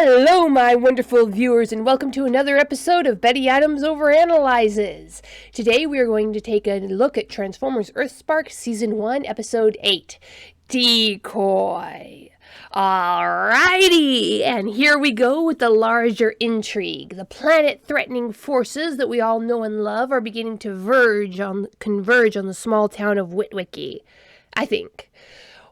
Hello, my wonderful viewers, and welcome to another episode of Betty Adams Overanalyzes. Today we are going to take a look at Transformers EarthSpark Season 1, Episode 8, Decoy. Alrighty, and here we go with the larger intrigue. The planet-threatening forces that we all know and love are beginning to converge on the small town of Witwicky, I think.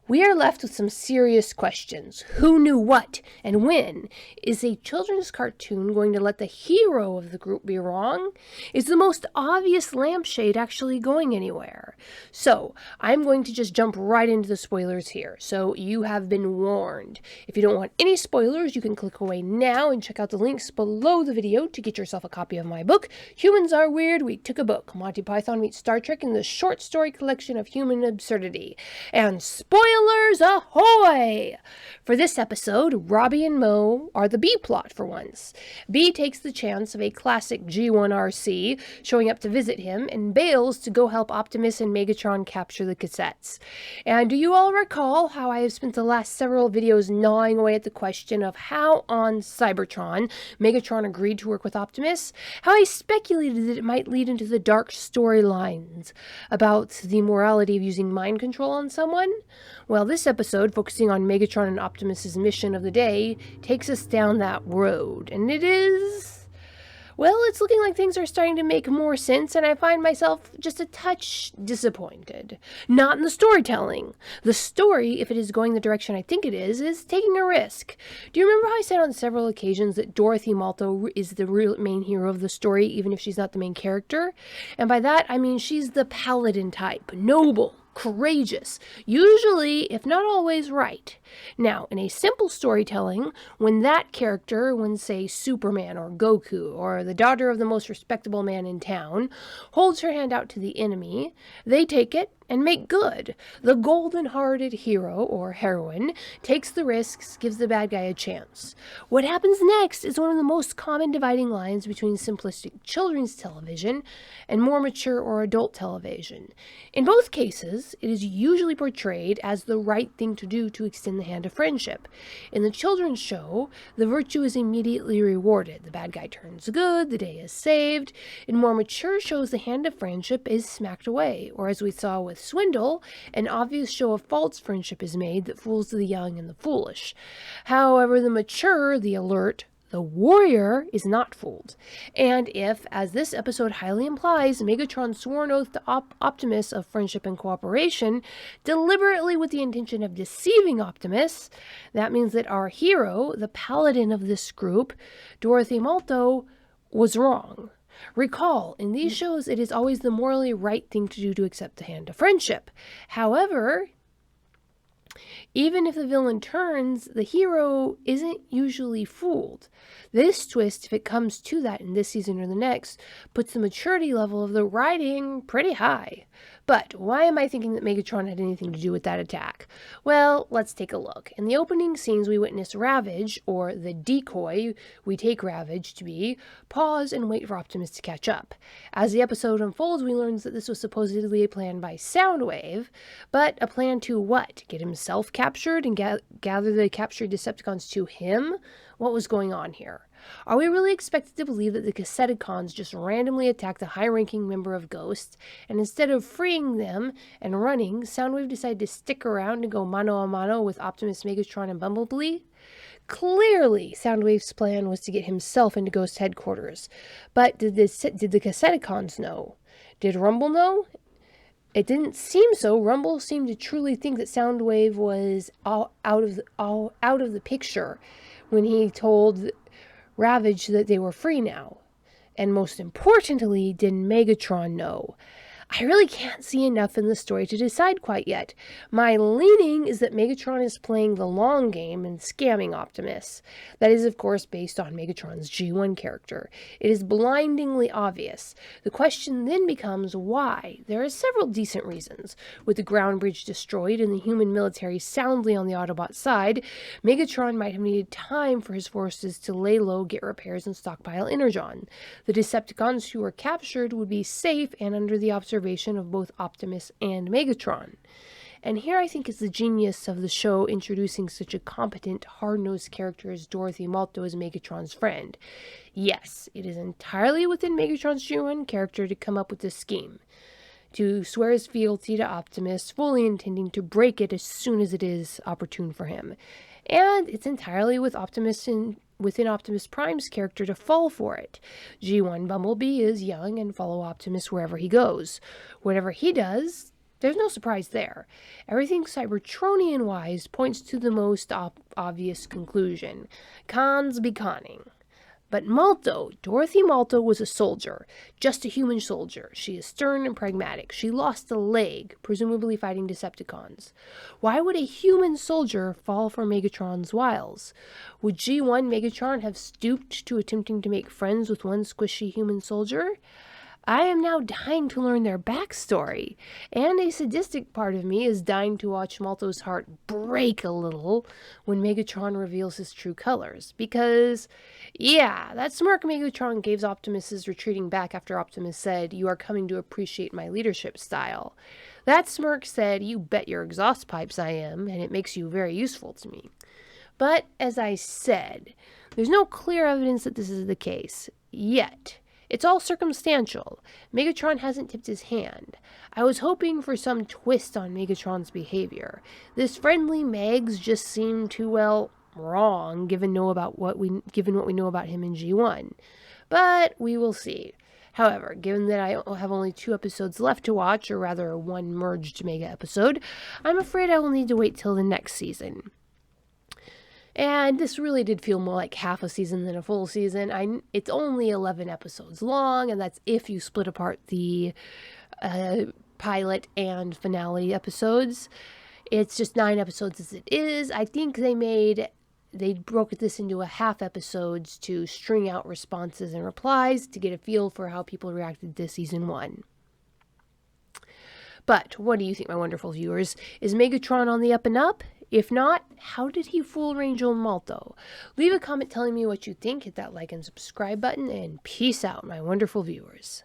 We are left with some serious questions. Who knew what and when? Is a children's cartoon going to let the hero of the group be wrong? Is the most obvious lampshade actually going anywhere? So, I'm going to just jump right into the spoilers here. So, you have been warned. If you don't want any spoilers, you can click away now and check out the links below the video to get yourself a copy of my book, Humans Are Weird, We Took a Book, Monty Python meets Star Trek in the short story collection of human absurdity. And spoilers ahoy! For this episode, Robbie and Mo are the B plot for once. B takes the chance of a classic G1RC showing up to visit him and bails to go help Optimus and Megatron capture the cassettes. And do you all recall how I have spent the last several videos gnawing away at the question of how on Cybertron Megatron agreed to work with Optimus? How I speculated that it might lead into the dark storylines about the morality of using mind control on someone? Well, this episode, focusing on Megatron and Optimus' mission of the day, takes us down that road. And it's looking like things are starting to make more sense, and I find myself just a touch disappointed. Not in the storytelling. The story, if it is going the direction I think it is taking a risk. Do you remember how I said on several occasions that Dorothy Malto is the real main hero of the story, even if she's not the main character? And by that, I mean she's the paladin type, noble, courageous, usually, if not always, right. Now, in a simple storytelling, when that character, say, Superman or Goku or the daughter of the most respectable man in town, holds her hand out to the enemy, they take it and make good. The golden-hearted hero or heroine takes the risks, gives the bad guy a chance. What happens next is one of the most common dividing lines between simplistic children's television and more mature or adult television. In both cases, it is usually portrayed as the right thing to do to extend the hand of friendship. In the children's show, the virtue is immediately rewarded. The bad guy turns good, the day is saved. In more mature shows, the hand of friendship is smacked away, or as we saw with Swindle, an obvious show of false friendship is made that fools the young and the foolish. However, the mature, the alert, the warrior is not fooled. And if, as this episode highly implies, Megatron's sworn oath to Optimus of friendship and cooperation, deliberately with the intention of deceiving Optimus, that means that our hero, the paladin of this group, Dorothy Malto, was wrong. Recall, in these shows, it is always the morally right thing to do to accept the hand of friendship. However, even if the villain turns, the hero isn't usually fooled. This twist, if it comes to that in this season or the next, puts the maturity level of the writing pretty high. But why am I thinking that Megatron had anything to do with that attack? Well, let's take a look. In the opening scenes, we witness Ravage, or the decoy we take Ravage to be, pause and wait for Optimus to catch up. As the episode unfolds, we learn that this was supposedly a plan by Soundwave, but a plan to what? Get himself captured and gather the captured Decepticons to him? What was going on here? Are we really expected to believe that the Decepticons just randomly attacked a high-ranking member of Ghost, and instead of freeing them and running, Soundwave decided to stick around and go mano a mano with Optimus, Megatron, and Bumblebee? Clearly, Soundwave's plan was to get himself into Ghost headquarters. But did the Decepticons know? Did Rumble know? It didn't seem so. Rumble seemed to truly think that Soundwave was all out of the picture when he told Ravage that they were free now. And most importantly, did Megatron know? I really can't see enough in the story to decide quite yet. My leaning is that Megatron is playing the long game and scamming Optimus. That is, of course, based on Megatron's G1 character. It is blindingly obvious. The question then becomes why. There are several decent reasons. With the ground bridge destroyed and the human military soundly on the Autobot side, Megatron might have needed time for his forces to lay low, get repairs, and stockpile Energon. The Decepticons who were captured would be safe and under the observation of both Optimus and Megatron. And here I think is the genius of the show introducing such a competent, hard-nosed character as Dorothy Malto as Megatron's friend. Yes, it is entirely within Megatron's G1 character to come up with this scheme, to swear his fealty to Optimus, fully intending to break it as soon as it is opportune for him. And it's entirely within Optimus Prime's character to fall for it. G1 Bumblebee is young and follow Optimus wherever he goes. Whatever he does, there's no surprise there. Everything Cybertronian-wise points to the most obvious conclusion. Cons be conning. But Malto, Dorothy Malto, was a soldier, just a human soldier. She is stern and pragmatic. She lost a leg, presumably fighting Decepticons. Why would a human soldier fall for Megatron's wiles? Would G1 Megatron have stooped to attempting to make friends with one squishy human soldier? I am now dying to learn their backstory, and a sadistic part of me is dying to watch Malto's heart break a little when Megatron reveals his true colors, because, yeah, that smirk Megatron gave Optimus is retreating back after Optimus said, "You are coming to appreciate my leadership style." That smirk said, "You bet your exhaust pipes I am, and it makes you very useful to me." But, as I said, there's no clear evidence that this is the case, yet. It's all circumstantial. Megatron hasn't tipped his hand. I was hoping for some twist on Megatron's behavior. This friendly Megs just seemed too, well, wrong, given what we know about him in G1. But we will see. However, given that I have only 2 episodes left to watch, or rather one merged Mega episode, I'm afraid I will need to wait till the next season. And this really did feel more like half a season than a full season. It's only 11 episodes long, and that's if you split apart the pilot and finale episodes. It's just 9 episodes as it is. I think they broke this into a half episodes to string out responses and replies to get a feel for how people reacted to season 1. But what do you think, my wonderful viewers? Is Megatron on the up and up? If not, how did he fool Rangel Malto? Leave a comment telling me what you think, hit that like and subscribe button, and peace out, my wonderful viewers.